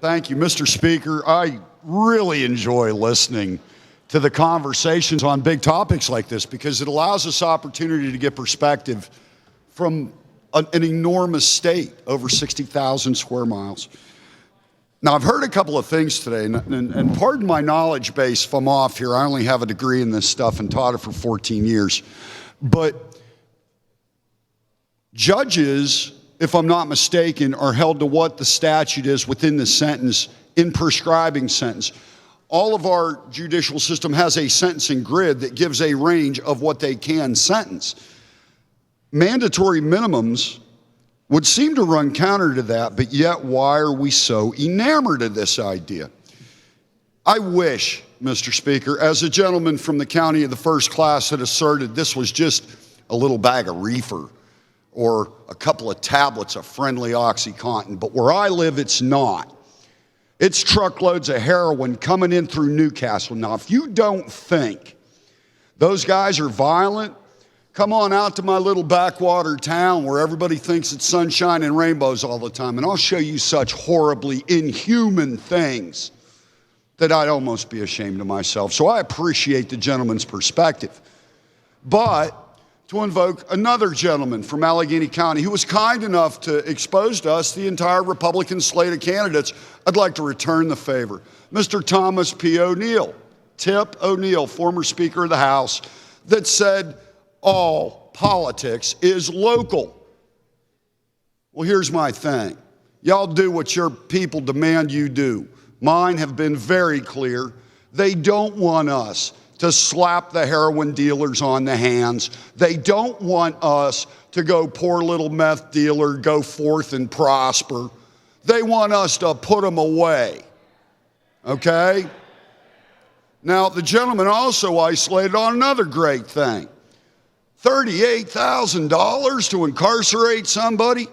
Thank you, Mr. Speaker. I really enjoy listening to the conversations on big topics like this because it allows us opportunity to get perspective from an enormous state, over 60,000 square miles. Now, I've heard a couple of things today, and pardon my knowledge base if I'm off here. I only have a degree in this stuff and taught it for 14 years. But judges, if I'm not mistaken, are held to what the statute is within the sentence in prescribing sentence. All of our judicial system has a sentencing grid that gives a range of what they can sentence. Mandatory minimums would seem to run counter to that, but yet why are we so enamored of this idea? I wish, Mr. Speaker, as a gentleman from the county of the first class had asserted this was just a little bag of reefer or a couple of tablets of friendly OxyContin, but where I live, it's not. It's truckloads of heroin coming in through Newcastle. Now, if you don't think those guys are violent, come on out to my little backwater town where everybody thinks it's sunshine and rainbows all the time, and I'll show you such horribly inhuman things that I'd almost be ashamed of myself. So I appreciate the gentleman's perspective. But to invoke another gentleman from Allegheny County who was kind enough to expose to us the entire Republican slate of candidates, I'd like to return the favor. Mr. Thomas P. O'Neill, Tip O'Neill, former Speaker of the House, that said all politics is local. Well, here's my thing. Y'all do what your people demand you do. Mine have been very clear. They don't want us to slap the heroin dealers on the hands. They don't want us to go, poor little meth dealer, go forth and prosper. They want us to put them away, okay? Now, the gentleman also isolated on another great thing. $38,000 to incarcerate somebody?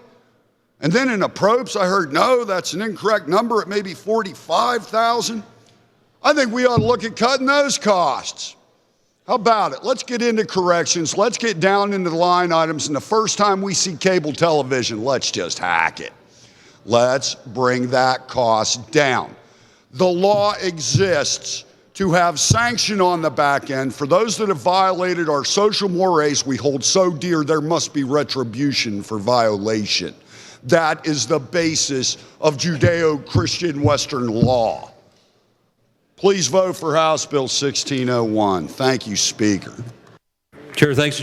And then in approach, I heard, no, that's an incorrect number. It may be $45,000. I think we ought to look at cutting those costs. How about it? Let's get into corrections. Let's get down into the line items. And the first time we see cable television, let's just hack it. Let's bring that cost down. The law exists to have sanction on the back end for those that have violated our social mores we hold so dear. There must be retribution for violation. That is the basis of Judeo-Christian Western law. Please vote for House Bill 1601. Thank you, Speaker. Chair, thanks to